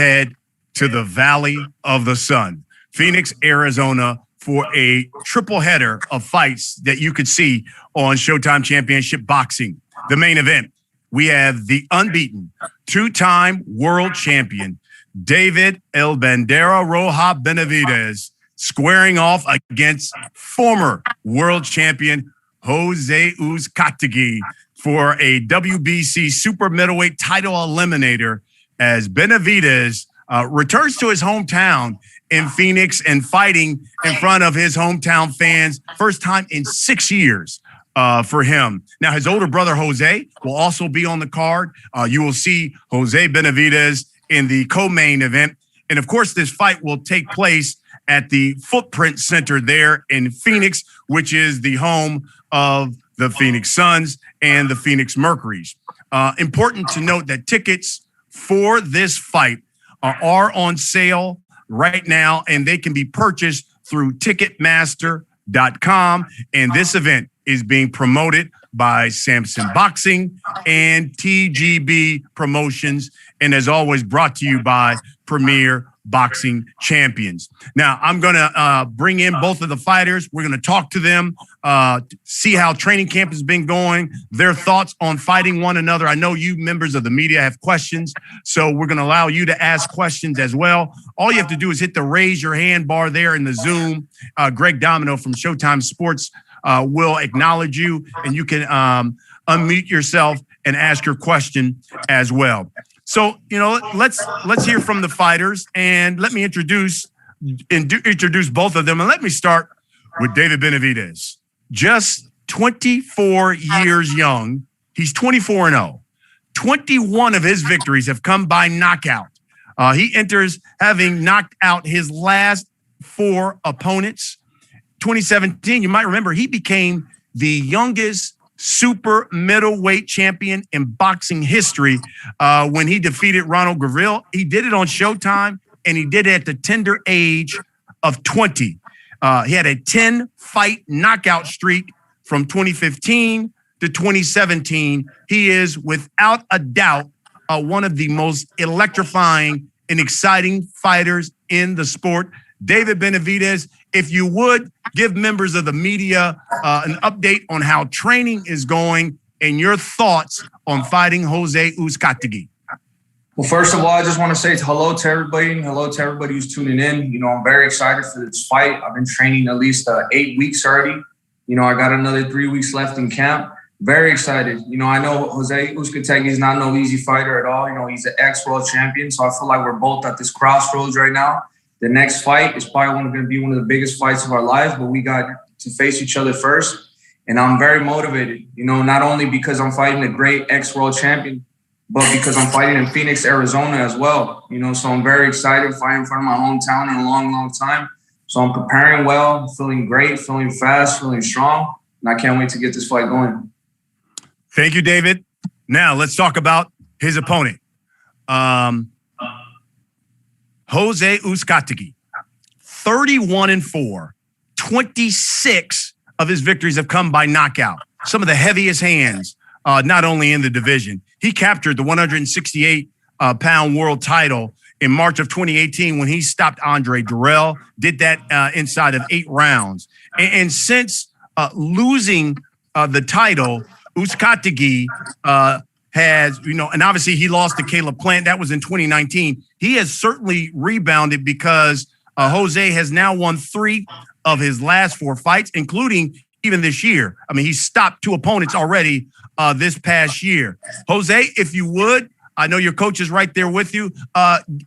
head to the Valley of the Sun, Phoenix, Arizona, for a triple header of fights that you could see on Showtime Championship Boxing. The main event, we have the unbeaten two-time world champion, David El Bandera Roja Benavidez, squaring off against former world champion Jose Uzcategui for a WBC super middleweight title eliminator as Benavidez returns to his hometown in Phoenix and fighting in front of his hometown fans. First time in 6 years for him. Now, his older brother, Jose, will also be on the card. You will see Jose Benavidez in the co-main event. And, of course, this fight will take place at the Footprint Center there in Phoenix, which is the home of the Phoenix Suns and the Phoenix Mercuries. Important to note that tickets for this fight are on sale right now, and they can be purchased through Ticketmaster.com. And this event is being promoted by Samson Boxing and TGB Promotions, and as always, brought to you by Premier Boxing Champions. Now, I'm going to bring in both of the fighters. We're going to talk to them, see how training camp has been going, their thoughts on fighting one another. I know you members of the media have questions, so we're going to allow you to ask questions as well. All you have to do is hit the raise your hand bar there in the Zoom. Greg Domino from Showtime Sports will acknowledge you, and you can unmute yourself and ask your question as well. So, let's hear from the fighters, and let me introduce both of them. And let me start with David Benavidez. Just 24 years young. He's 24-0. 21 of his victories have come by knockout. He enters having knocked out his last 4 opponents. 2017, you might remember, he became the youngest super middleweight champion in boxing history when he defeated Ronald Graville. He did it on Showtime, and he did it at the tender age of 20. He had a 10-fight knockout streak from 2015 to 2017. He is, without a doubt, one of the most electrifying and exciting fighters in the sport. David Benavidez, if you would give members of the media an update on how training is going and your thoughts on fighting Jose Uzcategui. Well, first of all, I just want to say hello to everybody. Hello to everybody who's tuning in. I'm very excited for this fight. I've been training at least 8 weeks already. I got another 3 weeks left in camp. Very excited. I know Jose Uzcategui is not no easy fighter at all. He's an ex-world champion, so I feel like we're both at this crossroads right now. The next fight is probably going to be one of the biggest fights of our lives, but we got to face each other first. And I'm very motivated, not only because I'm fighting a great ex-world champion, but because I'm fighting in Phoenix, Arizona as well. So I'm very excited, fighting in front of my hometown in a long, long time. So I'm preparing well, feeling great, feeling fast, feeling strong. And I can't wait to get this fight going. Thank you, David. Now let's talk about his opponent. Jose Uzcategui, 31-4, 26 of his victories have come by knockout. Some of the heaviest hands, not only in the division. He captured the 168-pound world title in March of 2018 when he stopped Andre Durrell, did that inside of 8 rounds. And since losing the title, Uzcategui has, and obviously he lost to Caleb Plant. That was in 2019. He has certainly rebounded because Jose has now won 3 of his last 4 fights, including even this year. I mean, he stopped 2 opponents already this past year. Jose, if you would, I know your coach is right there with you.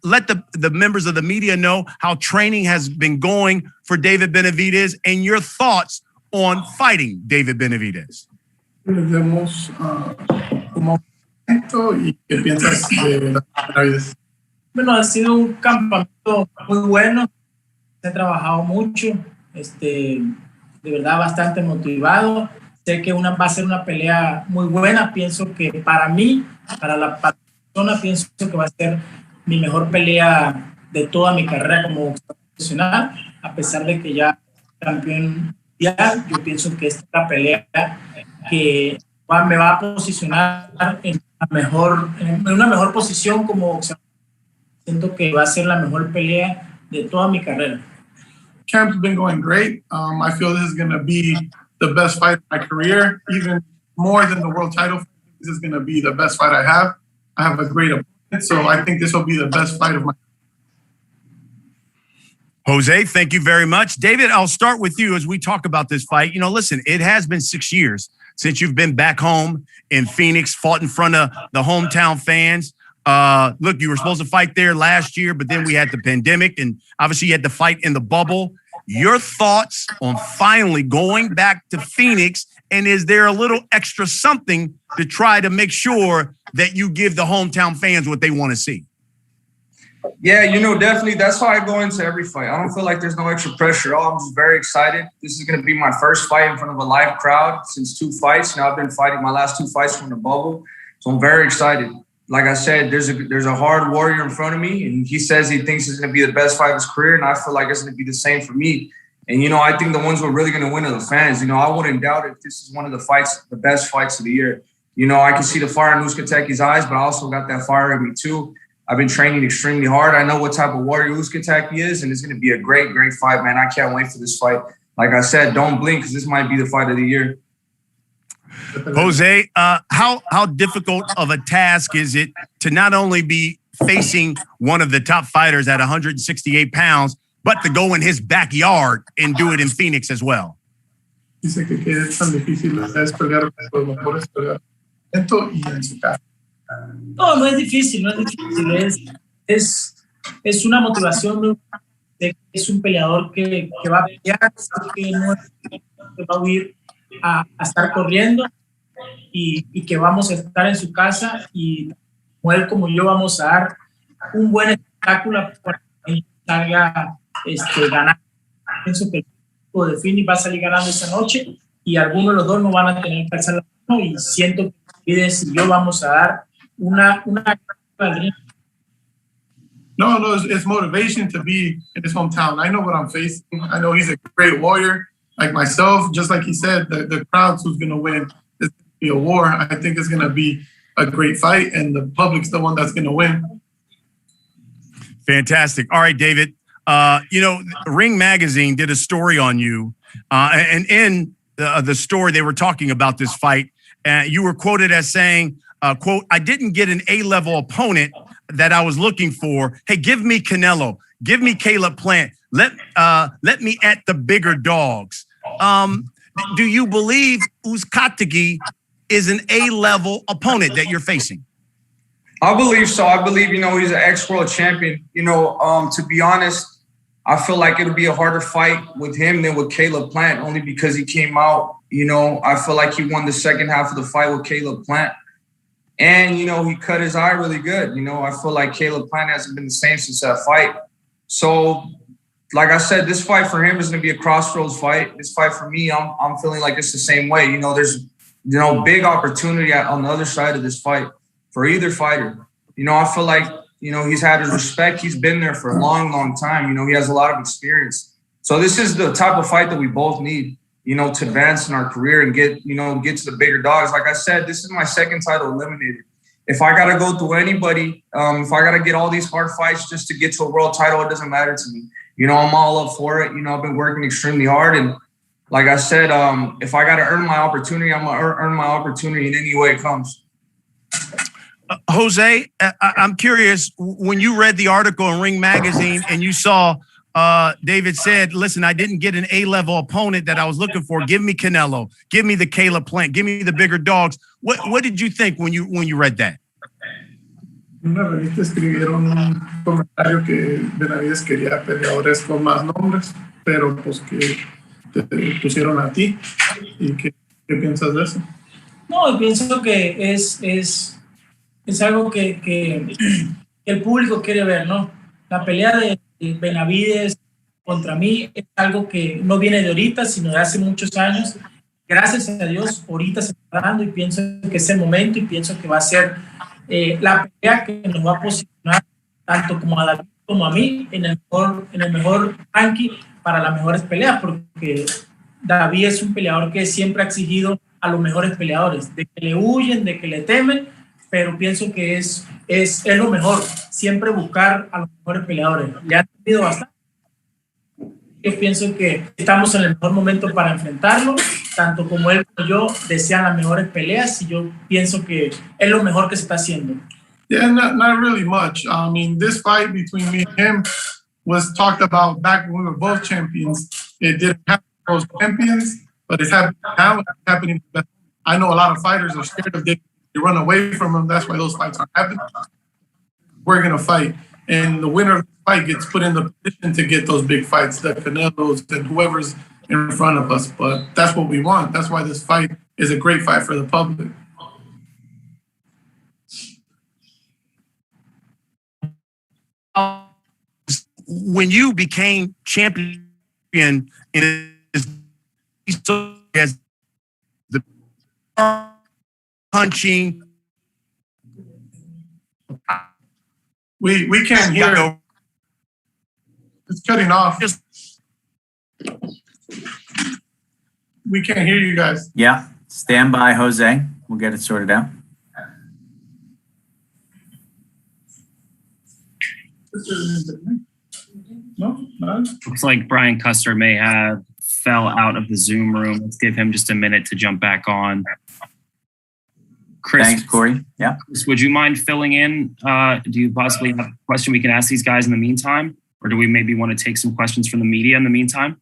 Let the members of the media know how training has been going for David Benavidez and your thoughts on fighting David Benavidez. ¿Y qué piensas de Benavidez? Bueno, ha sido un campamento muy bueno. He trabajado mucho, de verdad bastante motivado. Sé que va a ser una pelea muy buena. Pienso que para mí, para la persona, pienso que va a ser mi mejor pelea de toda mi carrera como profesional. A pesar de que ya campeón mundial, yo pienso que esta es la pelea que me va a posicionar en una mejor posición como boxeador. Siento que va a ser la mejor pelea de toda mi carrera. Camp's been going great. I feel this is going to be the best fight of my career, even more than the world title. This is going to be the best fight I have. I have a great opponent, so I think this will be the best fight of my career. Jose, thank you very much. David, I'll start with you as we talk about this fight. You know, listen, it has been 6 years since you've been back home in Phoenix, fought in front of the hometown fans. Look, you were supposed to fight there last year, but then we had the pandemic, and obviously you had to fight in the bubble. Your thoughts on finally going back to Phoenix, and is there a little extra something to try to make sure that you give the hometown fans what they want to see? Yeah, you know, definitely. That's how I go into every fight. I don't feel like there's no extra pressure at all. I'm just very excited. This is going to be my first fight in front of a live crowd since 2 fights. Now I've been fighting my last 2 fights from the bubble, so I'm very excited. Like I said, there's a hard warrior in front of me, and he says he thinks it's going to be the best fight of his career, and I feel like it's going to be the same for me. And, you know, I think the ones who are really going to win are the fans. You know, I wouldn't doubt if this is one of the fights, the best fights of the year. You know, I can see the fire in Uzcategui's eyes, but I also got that fire in me too. I've been training extremely hard. I know what type of warrior Uzcategui is, and it's going to be a great, great fight, man. I can't wait for this fight. Like I said, don't blink because this might be the fight of the year. Jose, how difficult of a task is it to not only be facing one of the top fighters at 168 pounds, but to go in his backyard and do it in Phoenix as well? Dice que es tan difícil es pelear con los mejores peleadores y en su casa. No, no es difícil, no es difícil. Es una motivación. Es un peleador que va a pelear, que no va a huir a estar corriendo y que vamos a estar en su casa y como él como yo vamos a dar un buen espectáculo para que él salga ganar. Pienso que el equipo de Phoenix va a salir ganando esa noche y algunos de los dos no van a tener que alzar la mano y siento que Benavidez y yo vamos a dar una No, it's motivation to be in his hometown. I know what I'm facing. I know he's a great warrior, like myself. Just like he said, the crowd's who's going to win. It's going to be a war. I think it's going to be a great fight, and the public's the one that's going to win. Fantastic. All right, David. You know, Ring Magazine did a story on you, and in the story, they were talking about this fight. You were quoted as saying, quote, "I didn't get an A-level opponent that I was looking for. Hey, give me Canelo. Give me Caleb Plant. Let me at the bigger dogs." Do you believe Uzcategui is an A-level opponent that you're facing? I believe so. I believe, you know, he's an ex-world champion. You know, to be honest, I feel like it'll be a harder fight with him than with Caleb Plant, only because he came out, you know, I feel like he won the second half of the fight with Caleb Plant. And, you know, he cut his eye really good. You know, I feel like Caleb Plant hasn't been the same since that fight. So, like I said, this fight for him is going to be a crossroads fight. This fight for me, I'm feeling like it's the same way. You know, there's, you know, big opportunity on the other side of this fight for either fighter. You know, I feel like, you know, he's had his respect. He's been there for a long, long time. You know, he has a lot of experience. So this is the type of fight that we both need, you know, to advance in our career and get to the bigger dogs. Like I said, this is my second title eliminated. If I got to go through anybody, if I got to get all these hard fights just to get to a world title, it doesn't matter to me. You know, I'm all up for it. You know, I've been working extremely hard. And like I said, if I got to earn my opportunity, I'm going to earn my opportunity in any way it comes. Jose, I'm curious, when you read the article in Ring Magazine and you saw David said, listen, I didn't get an A-level opponent that I was looking for. Give me Canelo. Give me the Caleb Plant. Give me the bigger dogs. What did you think when you read that? En una revista escribieron un comentario que Benavidez quería peleadores con más nombres, pero pues que te pusieron a ti. ¿Y qué piensas de eso? No, pienso que es algo que el público quiere ver, ¿no? La pelea de Benavidez contra mí es algo que no viene de ahorita, sino de hace muchos años. Gracias a Dios, ahorita se está dando y pienso que es el momento y pienso que va a ser la pelea que nos va a posicionar tanto como a David como a mí en el mejor ranking para las mejores peleas, porque David es un peleador que siempre ha exigido a los mejores peleadores, de que le huyen, de que le temen, pero pienso que es es lo mejor, siempre buscar a los mejores peleadores. Le ha tenido bastante. Yo pienso que estamos en el mejor momento para enfrentarlo, tanto como él como yo desean las mejores peleas y yo pienso que es lo mejor que se está haciendo. Yeah, not really much. I mean, this fight between me and him was talked about back when we were both champions. It didn't happen for those champions, but it's happening now. It's happening. I know a lot of fighters are scared of David. They run away from him. That's why those fights aren't happening. We're going to fight. And the winner of the fight gets put in the position to get those big fights, the Canelos and whoever's in front of us. But that's what we want. That's why this fight is a great fight for the public. When you became champion in as the punching, we can't hear it. It's cutting off. We can't hear you guys. Yeah, stand by, Jose. We'll get it sorted out. No, no. Looks like Brian Custer may have fell out of the Zoom room. Let's give him just a minute to jump back on. Chris, Thanks, Corey. Yeah. Chris, would you mind filling in? Do you possibly have a question we can ask these guys in the meantime? Or do we maybe want to take some questions from the media in the meantime?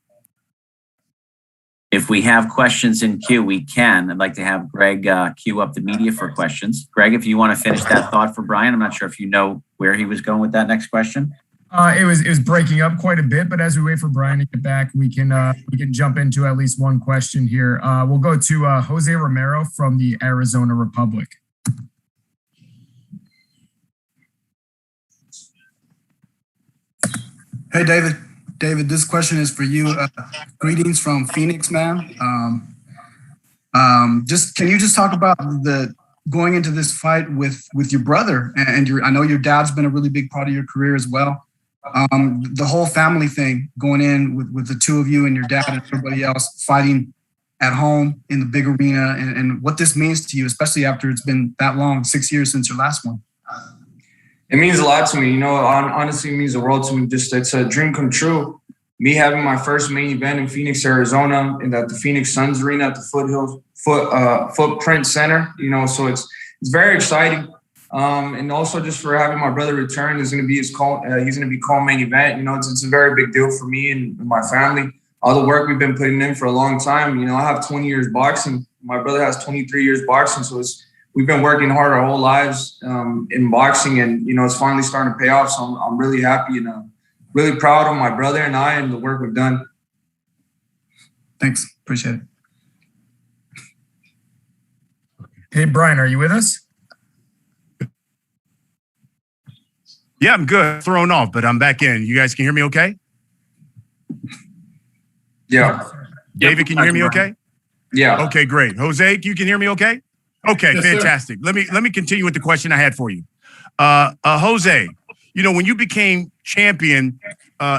If we have questions in queue, we can. I'd like to have Greg queue up the media for questions. Greg, if you want to finish that thought for Brian, I'm not sure if you know where he was going with that next question. It was breaking up quite a bit, but as we wait for Brian to get back, we can jump into at least one question here. We'll go to Jose Romero from the Arizona Republic. Hey, David. David, this question is for you. Greetings from Phoenix, man. Can you just talk about the going into this fight with your brother and I know your dad's been a really big part of your career as well. The whole family thing going in with the two of you and your dad and everybody else fighting at home in the big arena and what this means to you, especially after it's been that long, 6 years since your last one. It means a lot to me. You know, honestly, it means the world to me. Just it's a dream come true. Me having my first main event in Phoenix, Arizona, and at the Phoenix Suns Arena at the Footprint Center. You know, so it's very exciting. And also just for having my brother return is going to be he's going to be co-main event. You know, it's a very big deal for me and my family. All the work we've been putting in for a long time. You know, I have 20 years boxing. My brother has 23 years boxing. So we've been working hard our whole lives in boxing, and you know, it's finally starting to pay off. So I'm really happy and really proud of my brother and I and the work we've done. Thanks, appreciate it. Hey, Brian, are you with us? Yeah, I'm good. Thrown off, but I'm back in. You guys can hear me okay? Yeah. David, can you hear me okay? Yeah. Okay, great. Jose, you can hear me okay? Okay, Yes, fantastic. Let me continue with the question I had for you. Jose, you know, when you became champion,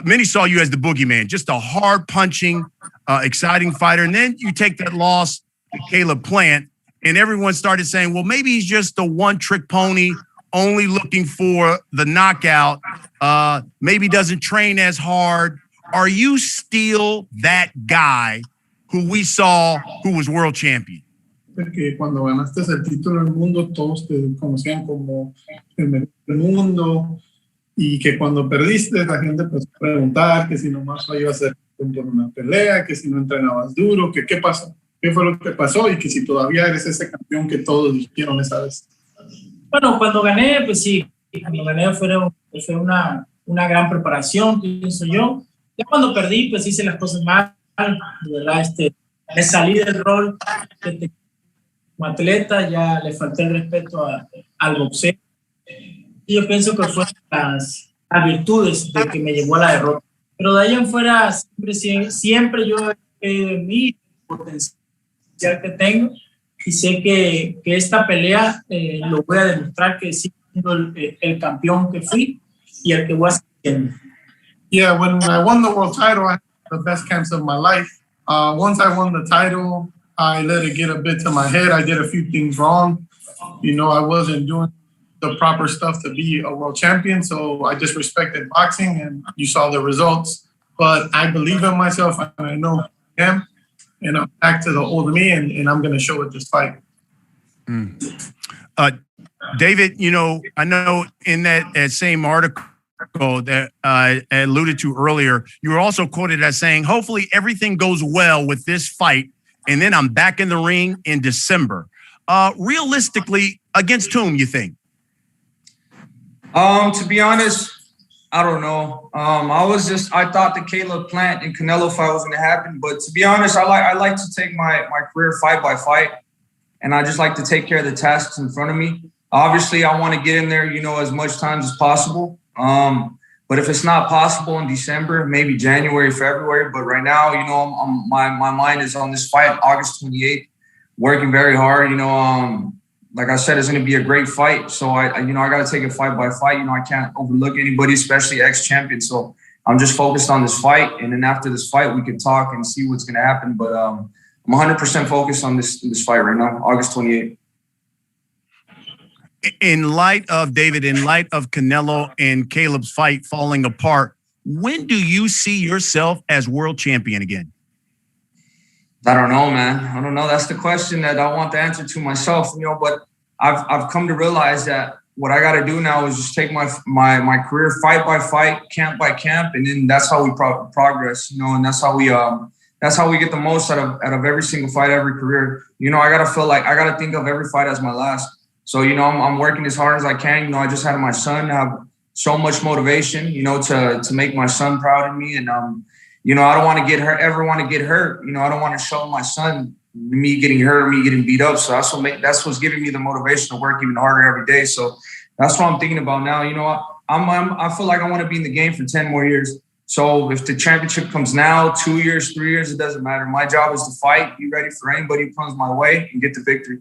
many saw you as the boogeyman, just a hard-punching, exciting fighter. And then you take that loss to Caleb Plant, and everyone started saying, well, maybe he's just a one-trick pony, only looking for the knockout, maybe doesn't train as hard. Are you still that guy who we saw who was world champion? Que cuando ganaste el título del mundo, todos te conocían como el mejor del mundo, y que cuando perdiste, la gente empezó a preguntar que si nomás iba a ser por una pelea, que si no entrenabas duro, que qué pasó, qué fue lo que pasó, y que si todavía eres ese campeón que todos dijeron esa vez. Bueno, cuando gané, pues sí, cuando gané fue una gran preparación, pienso yo. Ya cuando perdí, pues hice las cosas mal, de verdad, me salí del rol como atleta, ya le falté el respeto al boxeo. Y yo pienso que fueron las virtudes de que me llevó a la derrota. Pero de ahí en fuera, siempre yo he creído en mí, el potencial que tengo, y sé que esta pelea lo voy a demostrar que sigo siendo el campeón que fui y el que voy a seguir. Yeah, when I won the world title, I had the best camps of my life. Once I won the title, I let it get a bit to my head. I did a few things wrong. You know, I wasn't doing the proper stuff to be a world champion. So I just respected boxing, and you saw the results. But I believe in myself, and I know I am. And I'm back to the old me, and I'm going to show it this fight. David, you know, I know in that same article that I alluded to earlier, you were also quoted as saying, hopefully everything goes well with this fight, and then I'm back in the ring in December. Realistically, against whom, you think? To be honest, I don't know. I thought the Caleb Plant and Canelo fight was going to happen, but to be honest, I like to take my career fight by fight, and I just like to take care of the tasks in front of me. Obviously, I want to get in there, you know, as much times as possible. But if it's not possible in December, maybe January, February. But right now, you know, my mind is on this fight, August 28th, working very hard. You know, like I said, it's going to be a great fight. So I got to take it fight by fight. You know, I can't overlook anybody, especially ex-champion. So I'm just focused on this fight. And then after this fight, we can talk and see what's going to happen. But I'm 100% focused on this fight right now, August 28th. In light of Canelo and Caleb's fight falling apart, when do you see yourself as world champion again? I don't know, man. I don't know. That's the question that I want the answer to myself, you know, but I've come to realize that what I got to do now is just take my career fight by fight, camp by camp, and then that's how we progress, you know, and that's how we get the most out of every single fight, every career. You know, I got to think of every fight as my last. So, you know, I'm working as hard as I can. You know, I just had my son have so much motivation, you know, to make my son proud of me. And, you know, I don't want to ever want to get hurt. You know, I don't want to show my son me getting hurt or me getting beat up. So that's what's giving me the motivation to work even harder every day. So that's what I'm thinking about now. You know, I feel like I want to be in the game for 10 more years. So if the championship comes now, 2 years, 3 years, it doesn't matter. My job is to fight, be ready for anybody who comes my way, and get the victory.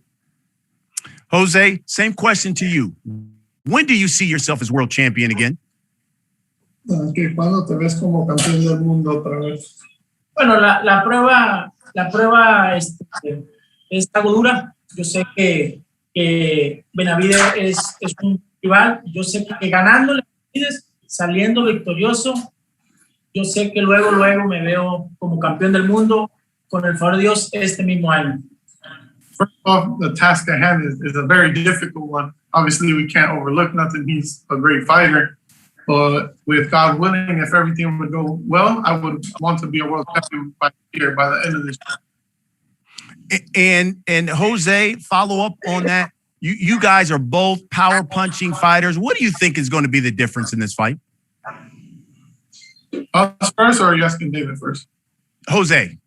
Jose, same question to you. When do you see yourself as world champion again? ¿Cuándo te ves como campeón del mundo otra vez? Bueno, la prueba es algo dura. Yo sé que Benavidez es un rival. Yo sé que ganándole, saliendo victorioso, yo sé que luego me veo como campeón del mundo con el favor de Dios este mismo año. First off, the task at hand is a very difficult one. Obviously, we can't overlook nothing. He's a great fighter. But with God willing, if everything would go well, I would want to be a world champion by the end of this year. And Jose, follow up on that. You guys are both power punching fighters. What do you think is going to be the difference in this fight? Us first, or are you asking David first? Jose.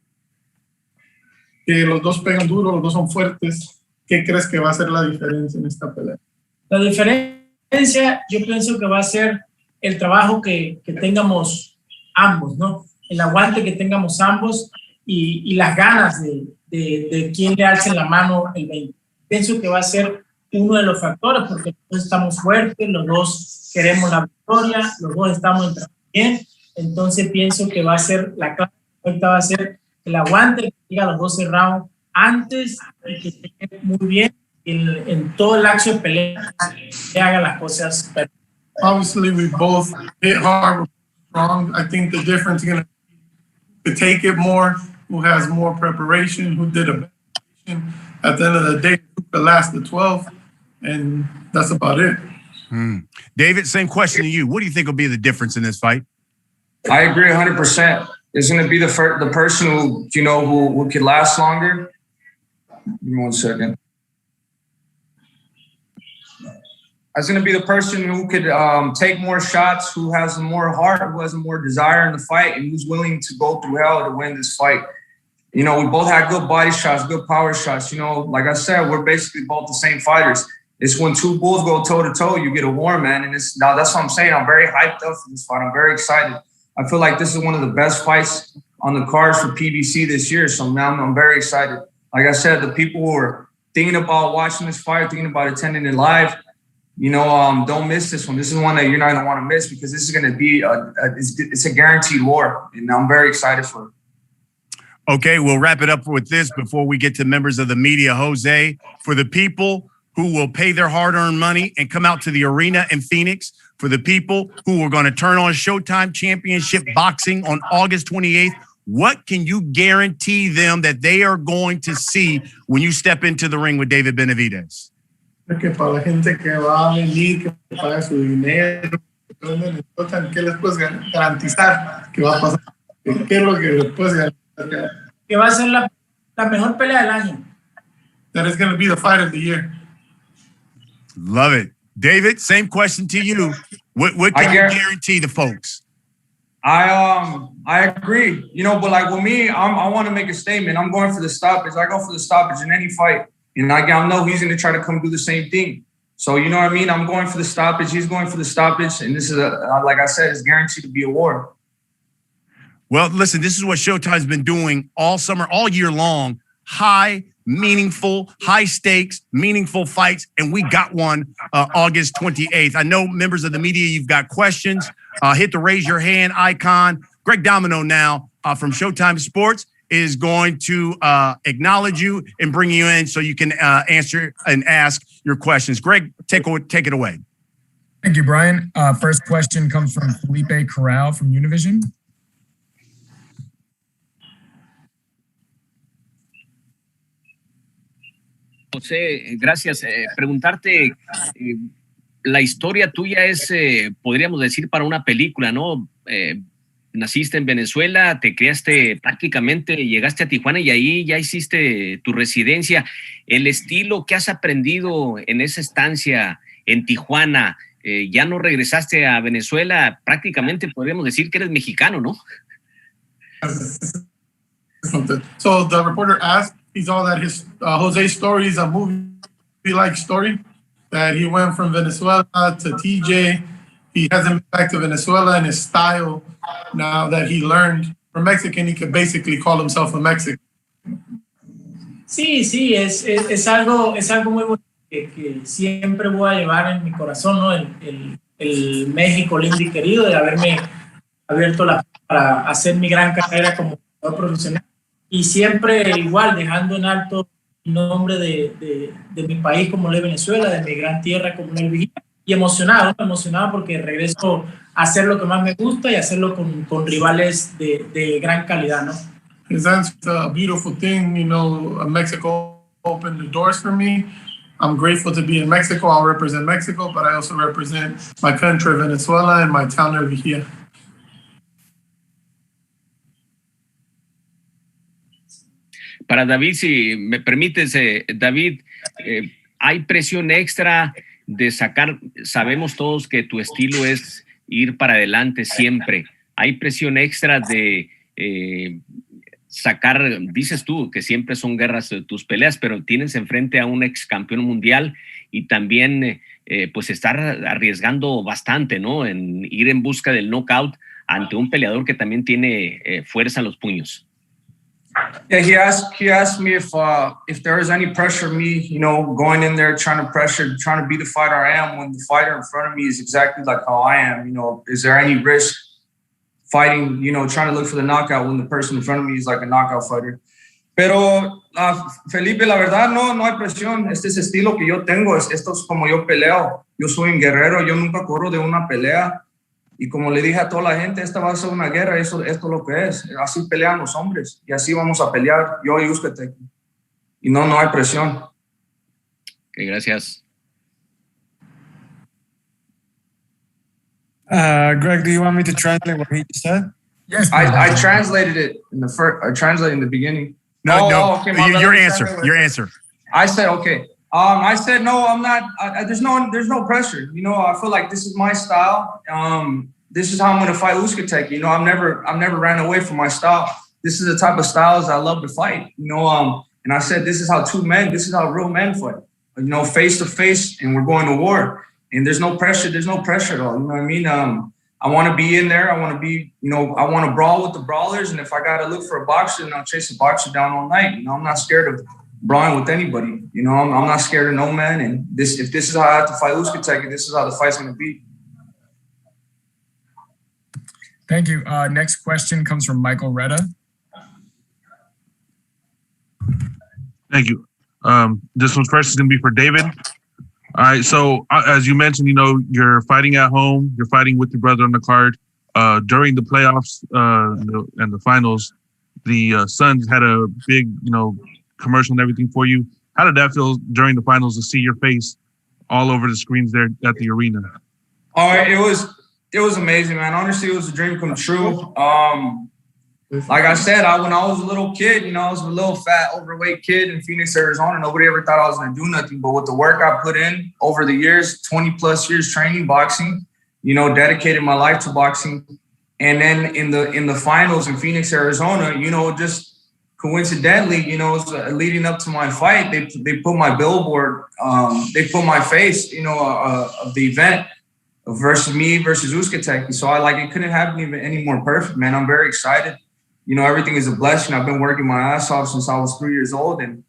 Que los dos pegan duro, los dos son fuertes. ¿Qué crees que va a ser la diferencia en esta pelea? La diferencia, yo pienso que va a ser el trabajo que tengamos ambos, ¿no? El aguante que tengamos ambos y las ganas de quién le alce la mano el 20. Pienso que va a ser uno de los factores porque los dos estamos fuertes, los dos queremos la victoria, los dos estamos entrando bien. Entonces pienso que va a ser la clave, va a ser el aguante que llega a los 12 rounds antes y que esté muy bien en todo el lapso de pelea que haga las cosas perfectas. Obviously, we both hit hard, we're strong. I think the difference is going to be to take it more, who has more preparation, who did a better preparation. At the end of the day, who could last the 12, and that's about it. David, same question to you. What do you think will be the difference in this fight? I agree 100%. It's going to be the person who, you know, who could last longer. Give me 1 second. It's going to be the person who could take more shots, who has more heart, who has more desire in the fight, and who's willing to go through hell to win this fight. You know, we both had good body shots, good power shots. You know, like I said, we're basically both the same fighters. It's when two bulls go toe-to-toe, you get a war, man. And now that's what I'm saying. I'm very hyped up for this fight. I'm very excited. I feel like this is one of the best fights on the cards for PBC this year. So now I'm very excited. Like I said, the people who are thinking about watching this fight, thinking about attending it live, you know, don't miss this one. This is one that you're not going to want to miss because this is going to be it's a guaranteed war. And I'm very excited for it. Okay, we'll wrap it up with this before we get to members of the media. Jose, for the people who will pay their hard-earned money and come out to the arena in Phoenix, for the people who are going to turn on Showtime Championship Boxing on August 28th, what can you guarantee them that they are going to see when you step into the ring with David Benavidez? Que para la gente que va a venir, que paga su dinero, ¿qué les puedes garantizar que va a pasar? ¿Qué es lo que les puedes garantizar? Que va a ser la mejor pelea del año. That is going to be the fight of the year. Love it. David, same question to you. What can you guarantee the folks? I agree. You know, but like with me, I want to make a statement. I'm going for the stoppage. I go for the stoppage in any fight. And I know he's going to try to come do the same thing. So, you know what I mean? I'm going for the stoppage. He's going for the stoppage. And this is, like I said, it's guaranteed to be a war. Well, listen, this is what Showtime's been doing all summer, all year long. High, meaningful, high stakes, meaningful fights. And we got one August 28th. I know members of the media, you've got questions. Hit the raise your hand icon. Greg Domino now from Showtime Sports is going to acknowledge you and bring you in so you can answer and ask your questions. Greg, take it away. Thank you, Brian. First question comes from Felipe Corral from Univision. José, gracias. Preguntarte, la historia tuya es, podríamos decir, para una película, ¿no? Naciste en Venezuela, te criaste prácticamente, llegaste a Tijuana y ahí ya hiciste tu residencia. El estilo que has aprendido en esa estancia en Tijuana, ya no regresaste a Venezuela, prácticamente podríamos decir que eres mexicano, ¿no? So the reporter asked, he saw that his Jose's story is a movie-like story, that he went from Venezuela to TJ. He hasn't been back to Venezuela, and his style, now that he learned from Mexican, he could basically call himself a Mexican. Sí, es algo muy bonito que siempre voy a llevar en mi corazón, ¿no? El México lindo y querido, de haberme abierto para hacer mi gran carrera como profesional. Y siempre igual, dejando en alto el nombre de mi país como lo es Venezuela, de mi gran tierra como lo es Vigía. Y emocionado porque regreso a hacer lo que más me gusta y hacerlo con rivales de gran calidad, ¿no? That's a beautiful thing, you know. Mexico opened the doors for me. I'm grateful to be in Mexico. I'll represent Mexico, but I also represent my country, Venezuela, and my town of Vigía. Para David, si me permites, David, hay presión extra de sacar, sabemos todos que tu estilo es ir para adelante siempre. Hay presión extra de sacar, dices tú que siempre son guerras tus peleas, pero tienes enfrente a un ex campeón mundial y también pues estar arriesgando bastante, ¿no? En ir en busca del knockout ante un peleador que también tiene fuerza en los puños. Yeah, he asked me if there is any pressure me, you know, going in there trying to be the fighter I am when the fighter in front of me is exactly like how I am. You know, is there any risk fighting, you know, trying to look for the knockout when the person in front of me is like a knockout fighter? Pero Felipe, la verdad no hay presión. Este es el estilo que yo tengo. Esto es como yo peleo. Yo soy un guerrero. Yo nunca corro de una pelea. Y como le dije a toda la gente, esta va a ser una guerra, esto es lo que es. Así pelean los hombres y así vamos a pelear yo y Uzcategui. Y no hay presión. Ok, gracias. Greg, do you want me to translate what he just said? Yes. I translated it in the first. I translated in the beginning. No. Okay, your answer. I said okay. I said no. I'm not. There's no pressure. You know, I feel like this is my style. This is how I'm gonna fight Uzcategui. You know, I've never ran away from my style. This is the type of styles I love to fight. You know, and I said this is how this is how real men fight. You know, face to face, and we're going to war. And there's no pressure. There's no pressure at all. You know what I mean? I want to be in there. I want to be. You know, I want to brawl with the brawlers. And if I gotta look for a boxer, then I'll chase a boxer down all night. You know, I'm not scared of brawling with anybody. You know, I'm not scared of no man. And if this is how I have to fight Uzcategui, this is how the fight's going to be. Thank you. Next question comes from Michael Retta. Thank you. This one's first is going to be for David. All right. So as you mentioned, you're fighting at home. You're fighting with your brother on the card. During the playoffs and the finals, the Suns had a big, commercial and everything for you. How did that feel during the finals to see your face all over the screens there at the arena? All right, it was amazing, man. Honestly, it was a dream come true. Like I said, when I was a little kid, I was a little fat, overweight kid in Phoenix, Arizona. Nobody ever thought I was going to do nothing. But with the work I put in over the years, 20 plus years training boxing, dedicated my life to boxing. And then in the finals in Phoenix, Arizona, just coincidentally, leading up to my fight, they put my billboard, they put my face, of the event versus Uzcategui. So it couldn't happen even any more perfect, man. I'm very excited. Everything is a blessing. I've been working my ass off since I was 3 years old, and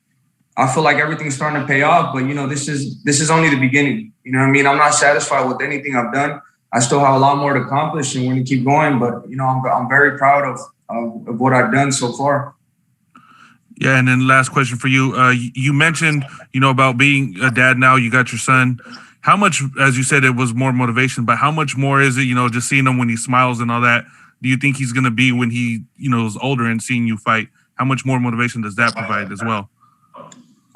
I feel like everything's starting to pay off. But this is only the beginning. You know what I mean? I'm not satisfied with anything I've done. I still have a lot more to accomplish, and we're going to keep going. But I'm very proud of what I've done so far. Yeah, and then last question for you. You mentioned, about being a dad now. You got your son. How much, as you said, it was more motivation, but how much more is it, just seeing him when he smiles and all that? Do you think he's going to be when he, is older and seeing you fight? How much more motivation does that provide as well?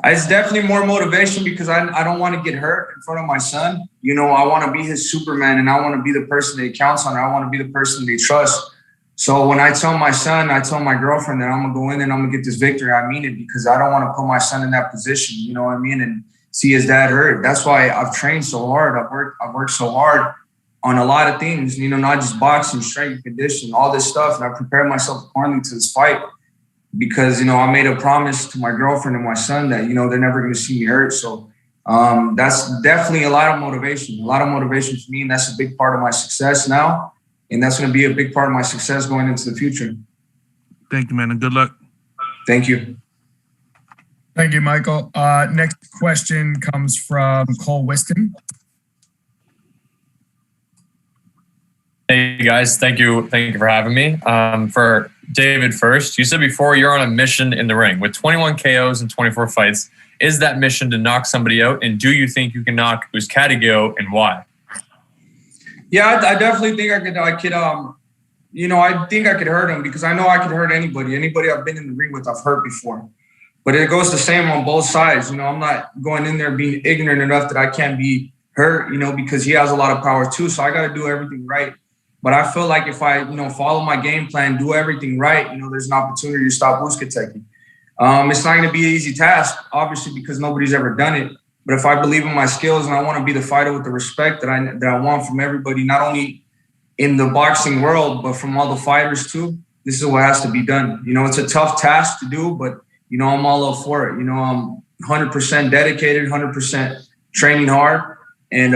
It's definitely more motivation because I don't want to get hurt in front of my son. I want to be his Superman, and I want to be the person that he counts on. I want to be the person that he trusts. So when I tell my son, I tell my girlfriend that I'm going to go in and I'm going to get this victory, I mean it, because I don't want to put my son in that position, you know what I mean, and see his dad hurt. That's why I've trained so hard. I've worked so hard on a lot of things, not just boxing, strength, conditioning, all this stuff. And I prepared myself accordingly to this fight because, I made a promise to my girlfriend and my son that, they're never going to see me hurt. So that's definitely a lot of motivation for me. And that's a big part of my success now. And that's going to be a big part of my success going into the future. Thank you, man, and good luck. Thank you. Thank you, Michael. Next question comes from Cole Whiston. Hey, guys. Thank you for having me. For David first, you said before you're on a mission in the ring. With 21 KOs and 24 fights, is that mission to knock somebody out? And do you think you can knock Uzcategui out, and why? Yeah, I definitely think I think I could hurt him because I know I could hurt anybody. Anybody I've been in the ring with, I've hurt before. But it goes the same on both sides. I'm not going in there being ignorant enough that I can't be hurt, because he has a lot of power too. So I got to do everything right. But I feel like if I, follow my game plan, do everything right, there's an opportunity to stop Uzcategui. It's not going to be an easy task, obviously, because nobody's ever done it. But if I believe in my skills and I want to be the fighter with the respect that I want from everybody, not only in the boxing world, but from all the fighters too, this is what has to be done. It's a tough task to do, but, I'm all up for it. I'm 100% dedicated, 100% training hard. And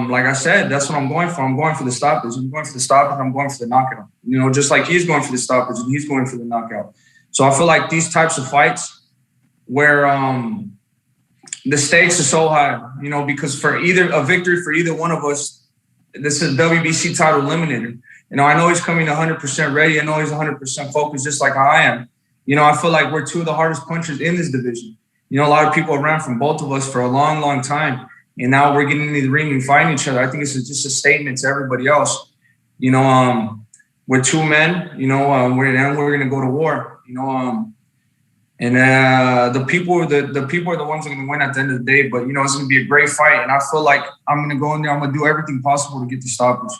like I said, that's what I'm going for. I'm going for the stoppage. I'm going for the knockout. Just like he's going for the stoppage and he's going for the knockout. So I feel like these types of fights where the stakes are so high, because for a victory for either one of us, this is a WBC title eliminator. I know he's coming 100% ready. I know he's 100% focused, just like how I am. I feel like we're two of the hardest punchers in this division. A lot of people around from both of us for a long, long time. And now we're getting into the ring and fighting each other. I think it's just a statement to everybody else. We're two men, we're going to go to war, and the people are the ones that are going to win at the end of the day. But, it's going to be a great fight. And I feel like I'm going to go in there. I'm going to do everything possible to get the stoppage.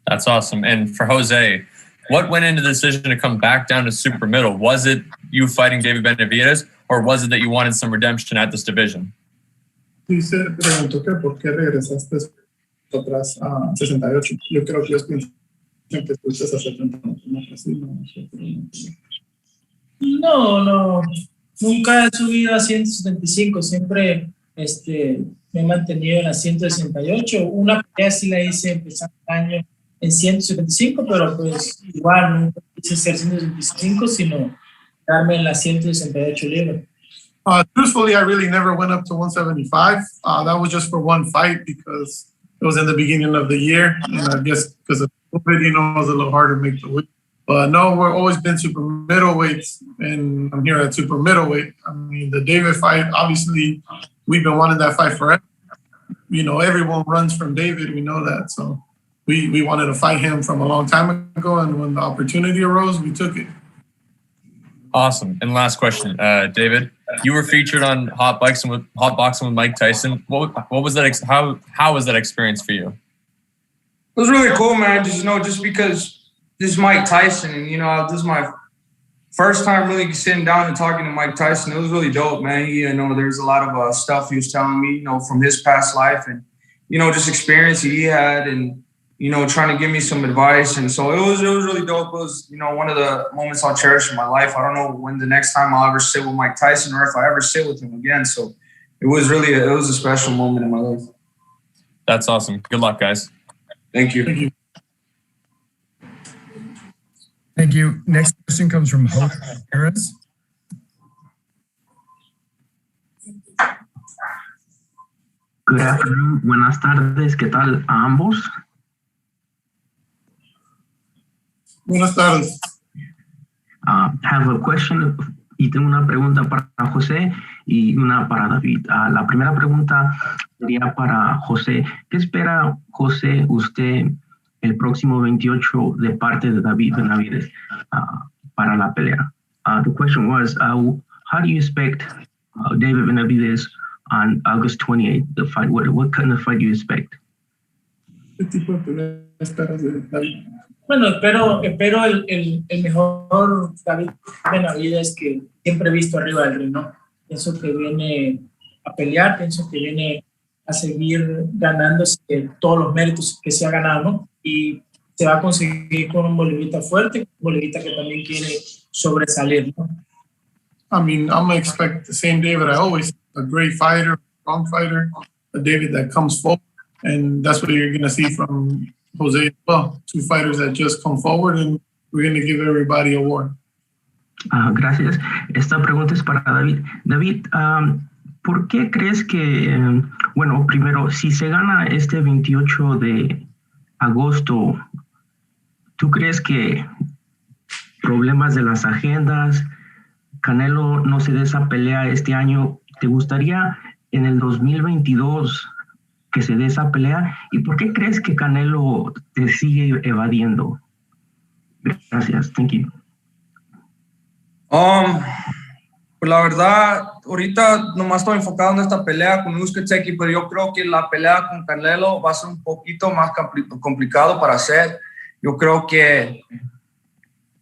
That's awesome. And for Jose, what went into the decision to come back down to super middle? Was it you fighting David Benavidez, or was it that you wanted some redemption at this division? Dice, preguntó que por qué regresaste atrás a 68. Yo creo que ellos piensan que estuviste a 70. No, nunca he subido a 175. Siempre me he mantenido en la 168. Una pelea sí la hice empezando el año en 175, pero pues igual nunca quise ser 175, sino darme en la 168 libras. Truthfully, I really never went up to 175. That was just for one fight because it was in the beginning of the year. And I guess because of COVID, it was a little harder to make the weight. But no, we've always been super middleweights, and I'm here at super middleweight. I mean, the David fight, obviously, we've been wanting that fight forever. Everyone runs from David. We know that. So we wanted to fight him from a long time ago. And when the opportunity arose, we took it. Awesome. And last question, David, you were featured on Hot Boxing with Mike Tyson. What was that? How was that experience for you? It was really cool, man. Just because this is Mike Tyson, and this is my first time really sitting down and talking to Mike Tyson. It was really dope, man. There's a lot of stuff he was telling me, from his past life, and just experience he had, and trying to give me some advice. And so it was really dope. It was one of the moments I'll cherish in my life. I don't know when the next time I'll ever sit with Mike Tyson, or if I ever sit with him again. So it was a special moment in my life. That's awesome. Good luck, guys. Thank you. Thank you. Thank you. Next question comes from Jose Uzcategui. Good afternoon. Buenas tardes. ¿Qué tal a ambos? Buenas tardes. Have a question y tengo una pregunta para José y una para David. La primera pregunta sería para José. ¿Qué espera, José, usted el próximo 28 de parte de David Benavidez para la pelea? The question was, how do you expect David Benavidez on August 28th, the fight? What kind of fight do you expect? ¿Qué tipo de pelea esperas de David? Bueno, espero el mejor David Benavidez que siempre he visto arriba del ring, ¿no? Pienso que viene a pelear, pienso que viene a seguir ganándose todos los méritos que se ha ganado, ¿no? Y se va a conseguir con un bolivita fuerte, un bolivita que también quiere sobresalir, ¿no? I mean, I'm going to expect the same David I always, a great fighter, a strong fighter, a David that comes forward, and that's what you're going to see from Jose as well. Two fighters that just come forward, and we're going to give everybody a war. Gracias. Esta pregunta es para David. David, ¿por qué crees que, bueno, primero, si se gana este 28 de agosto, ¿tú crees que problemas de las agendas, Canelo no se dé esa pelea este año? ¿Te gustaría en el 2022 que se dé esa pelea? ¿Y por qué crees que Canelo te sigue evadiendo? Gracias. Thank you. Pues la verdad, ahorita nomás estoy enfocado en esta pelea con Uzcategui, pero yo creo que la pelea con Canelo va a ser un poquito más complicado para hacer. Yo creo que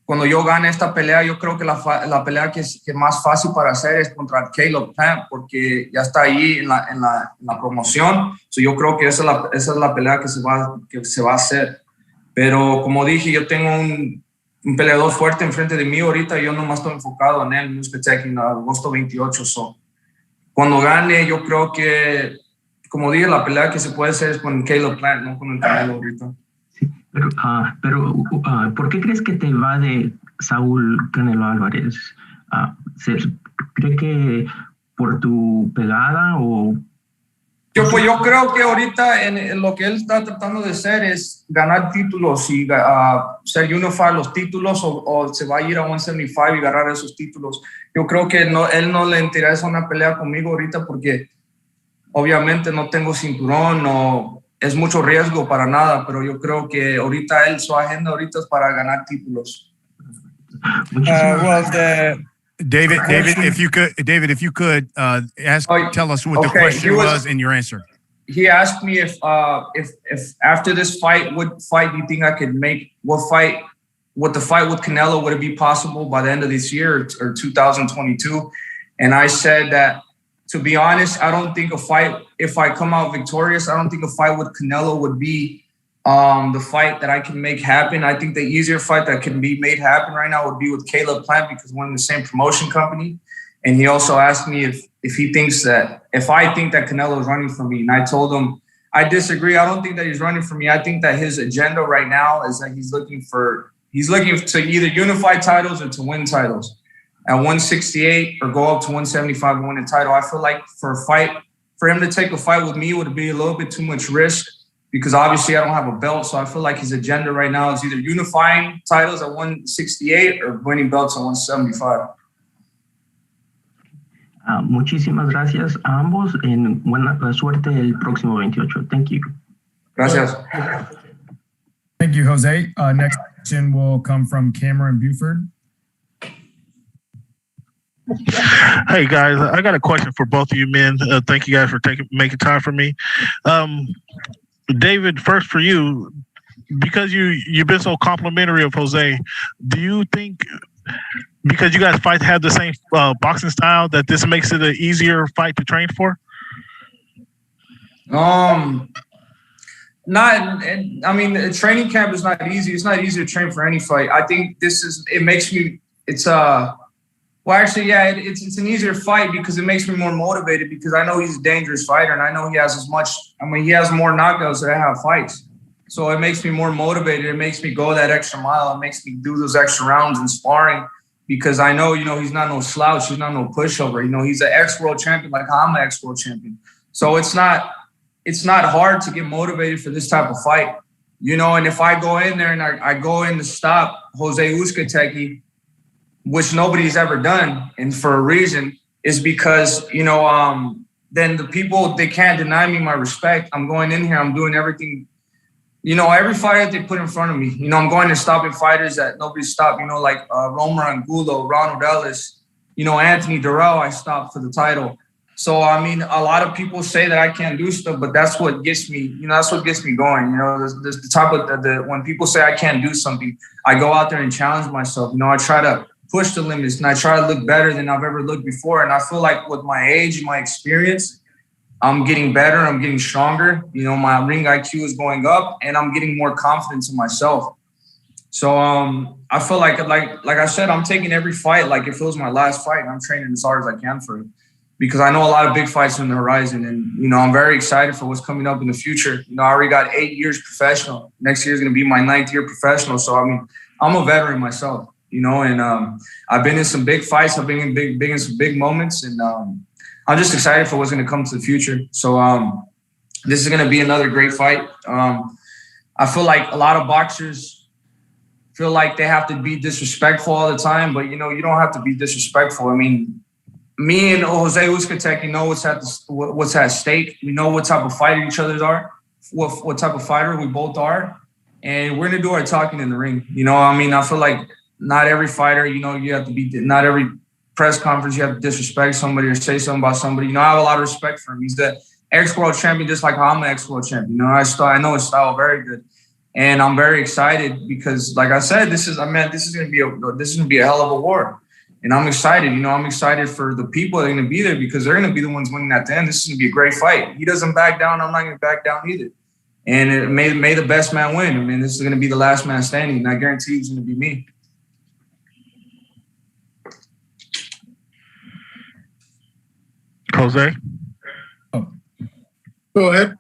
cuando yo gane esta pelea, yo creo que la pelea que es más fácil para hacer es contra Caleb Plant, porque ya está ahí en la promoción. Yo creo que esa es la pelea que se va a hacer. Pero como dije, yo tengo un peleador fuerte enfrente de mí ahorita, yo nomás estoy enfocado en él, Uzcategui, en agosto 28. Cuando gane, yo creo que, como dije, la pelea que se puede hacer es con Caleb Plant, no con el Canelo ahorita. Sí, pero ¿por qué crees que te evade Saúl Canelo Álvarez? ¿Cree que por tu pegada o...? Yo creo que ahorita en lo que él está tratando de hacer es ganar títulos y ser unified los títulos o se va a ir a 175 y agarrar esos títulos. Yo creo que él no le interesa una pelea conmigo ahorita porque obviamente no tengo cinturón, no es mucho riesgo para nada, pero yo creo que ahorita su agenda ahorita es para ganar títulos. David, if you could, tell us what the question was and your answer. He asked me if after this fight, what fight do you think I could make? What the fight with Canelo, would it be possible by the end of this year or 2022? And I said that, to be honest, I don't think a fight, if I come out victorious, I don't think a fight with Canelo would be the fight that I can make happen. I think the easier fight that can be made happen right now would be with Caleb Plant because we're in the same promotion company. And he also asked me if I think that Canelo is running for me. And I told him, I disagree. I don't think that he's running for me. I think that his agenda right now is that he's looking to either unify titles or to win titles at 168 or go up to 175 and win a title. I feel like for him to take a fight with me would be a little bit too much risk, because obviously I don't have a belt. So I feel like his agenda right now is either unifying titles at 168 or winning belts at 175. Muchísimas gracias a ambos. En buena suerte el próximo 28. Thank you. Gracias. Thank you, Jose. Next question will come from Cameron Buford. Hey guys, I got a question for both of you men. Thank you guys for making time for me. David, first for you, because you've been so complimentary of Jose, do you think because you guys have the same boxing style that this makes it an easier fight to train for? The training camp is not easy. It's not easy to train for any fight. I think it's an easier fight because it makes me more motivated because I know he's a dangerous fighter and I know he has he has more knockouts than I have fights. So it makes me more motivated. It makes me go that extra mile. It makes me do those extra rounds in sparring because I know, he's not no slouch. He's not no pushover. He's an ex-world champion like I'm an ex-world champion. So it's not hard to get motivated for this type of fight, and if I go in there and I go in to stop Jose Uzcategui, which nobody's ever done, and for a reason, is because, then the people, they can't deny me my respect. I'm going in here, I'm doing everything, every fight that they put in front of me, I'm going and stopping fighters that nobody stopped, like Romer Angulo, Ronald Ellis, Anthony Durrell, I stopped for the title. So, a lot of people say that I can't do stuff, but that's what gets me, that's what gets me going. There's the type of, when people say I can't do something, I go out there and challenge myself. I try to push the limits and I try to look better than I've ever looked before. And I feel like with my age and my experience, I'm getting better. I'm getting stronger. My ring IQ is going up and I'm getting more confidence in myself. So I feel like I said, I'm taking every fight like if it was my last fight and I'm training as hard as I can for it. Because I know a lot of big fights on the horizon and, I'm very excited for what's coming up in the future. I already got 8 years professional. Next year is going to be my 9th year professional. So, I'm a veteran myself, and I've been in some big fights. I've been in in some big moments and I'm just excited for what's going to come to the future. So this is going to be another great fight. I feel like a lot of boxers feel like they have to be disrespectful all the time, but, you don't have to be disrespectful. Me and Jose Uzcategui know what's at stake. We know what type of fighter each other are, what type of fighter we both are, and we're gonna do our talking in the ring. I feel like not every fighter, you have to be. Not every press conference you have to disrespect somebody or say something about somebody. I have a lot of respect for him. He's the ex-world champion, just like I'm an ex-world champion. I know his style very good, and I'm very excited because, like I said, this is gonna be a hell of a war. And I'm excited, I'm excited for the people that are going to be there because they're going to be the ones winning at the end. This is going to be a great fight. He doesn't back down. I'm not going to back down either. And may the best man win. This is going to be the last man standing. And I guarantee it's going to be me. Jose? Go ahead.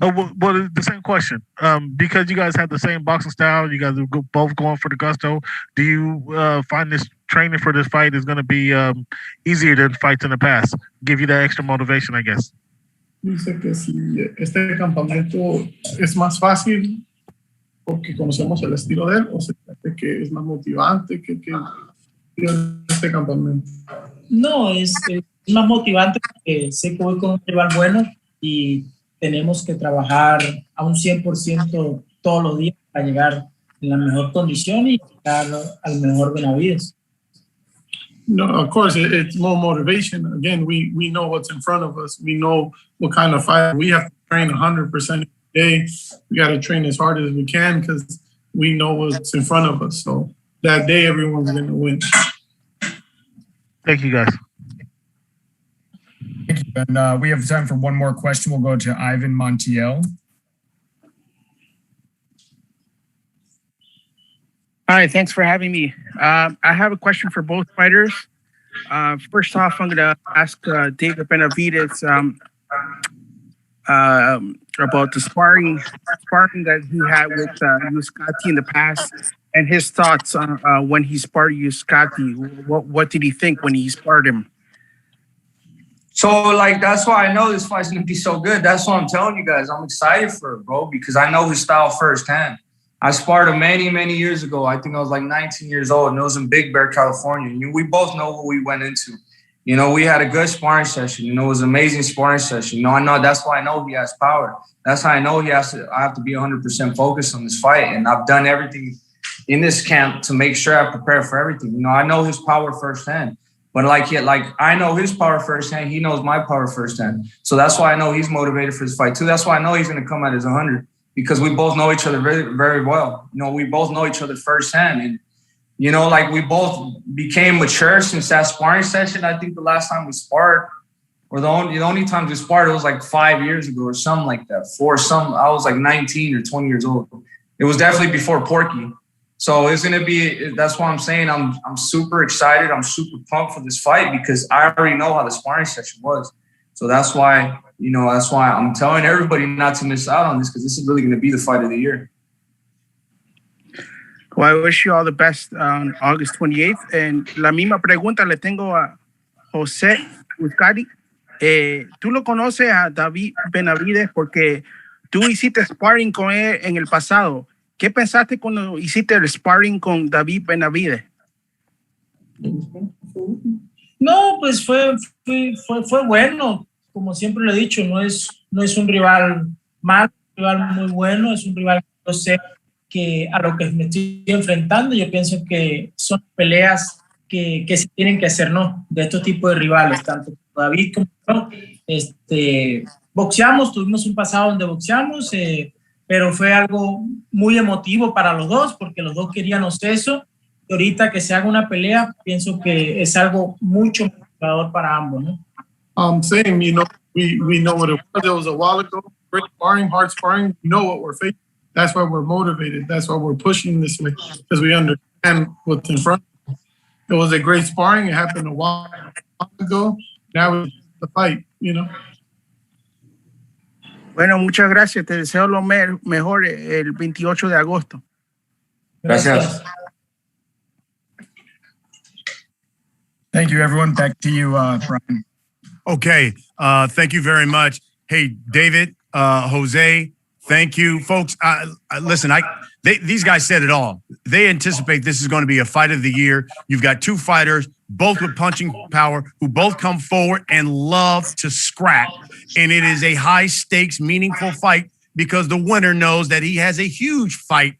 Well, the same question. Because you guys have the same boxing style, you guys are both going for the gusto. Do you find this training for this fight is going to be easier than fights in the past? Give you that extra motivation, I guess. Dice que si este campamento es más fácil porque conocemos el estilo de él, o sea, que es más motivante que este campamento. No, es más motivante porque sé que voy con un rival bueno y tenemos que trabajar a un 100% todos los días para llegar en la mejor condición y llegar al mejor Benavidez. No, of course, it's more motivation. Again, we know what's in front of us. We know what kind of fight. We have to train 100% every day. We got to train as hard as we can because we know what's in front of us. So that day, everyone's going to win. Thank you, guys. Thank you. And we have time for one more question. We'll go to Ivan Montiel. Hi, thanks for having me. I have a question for both fighters. First off, I'm going to ask David Benavidez about the sparring that he had with Uzcategui in the past and his thoughts on when he sparred Uzcategui. What did he think when he sparred him? So, that's why I know this fight's going to be so good. That's why I'm telling you guys. I'm excited for it, bro, because I know his style firsthand. I sparred him many, many years ago. I think I was 19 years old, and it was in Big Bear, California. We both know what we went into. You know, we had a good sparring session. You know, it was an amazing sparring session. You know, I know that's why I know he has power. That's how I know I have to be 100% focused on this fight. And I've done everything in this camp to make sure I prepare for everything. You know, I know his power firsthand. But like I know his power firsthand, he knows my power firsthand. So that's why I know he's motivated for this fight too. That's why I know he's going to come at his 100, because we both know each other very, very well. You know, we both know each other firsthand. And, you know, like we both became mature since that sparring session. I think the last time we sparred, or the only time we sparred, it was like 5 years ago or something like that. I was like 19 or 20 years old. It was definitely before Porky. So it's going to be, that's why I'm saying I'm super excited. I'm super pumped for this fight because I already know how the sparring session was. So that's why I'm telling everybody not to miss out on this, because this is really going to be the fight of the year. Well, I wish you all the best on August 28th. And la misma pregunta le tengo a Jose Uzcategui. Tú lo conoces a David Benavidez porque tú hiciste sparring con él en el pasado. ¿Qué pensaste cuando hiciste el sparring con David Benavidez? No, pues fue bueno. Como siempre lo he dicho, no es un rival malo, un rival muy bueno, es un rival que yo sé que a lo que me estoy enfrentando. Yo pienso que son peleas que se tienen que hacer, ¿no? De estos tipos de rivales, tanto David como yo. Boxeamos, tuvimos un pasado donde boxeamos, pero fue algo muy emotivo para los dos, porque los dos queríamos eso. Y ahorita que se haga una pelea, pienso que es algo mucho motivador para ambos, ¿no? Same, you know, we know what it was. It was a while ago. Great sparring, hard sparring. We know what we're facing. That's why we're motivated. That's why we're pushing this way, because we understand what's in front. It was a great sparring. It happened a while ago. Now it's the fight, you know. Bueno, muchas gracias. Te deseo lo mejor el 28 de agosto. Gracias. Thank you, everyone. Back to you, Brian. Okay. Thank you very much. Hey, David, Jose, thank you, folks. Listen, these guys said it all. They anticipate this is going to be a fight of the year. You've got two fighters, both with punching power, who both come forward and love to scrap. And it is a high stakes, meaningful fight because the winner knows that he has a huge fight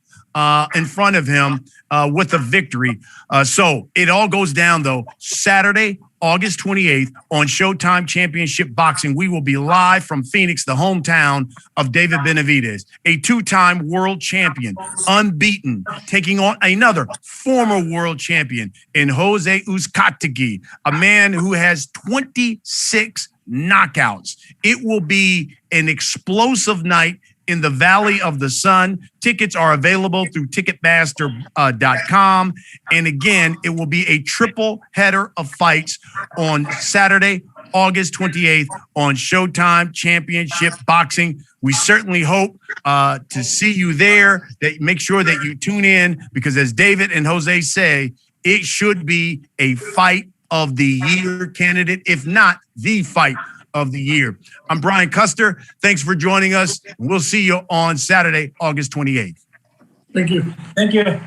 in front of him with a victory. So it all goes down, though, Saturday, August 28th on Showtime Championship Boxing. We will be live from Phoenix, the hometown of David Benavidez, a two-time world champion, unbeaten, taking on another former world champion in Jose Uzcategui, a man who has 26 knockouts. It will be an explosive night in the Valley of the Sun. Tickets are available through Ticketmaster.com. And again, it will be a triple header of fights on Saturday, August 28th on Showtime Championship Boxing. We certainly hope to see you there. That make sure that you tune in, because as David and Jose say, it should be a fight of the year candidate, if not the fight of the year. I'm Brian Custer. Thanks for joining us. We'll see you on Saturday, August 28th. Thank you. Thank you.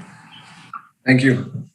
Thank you.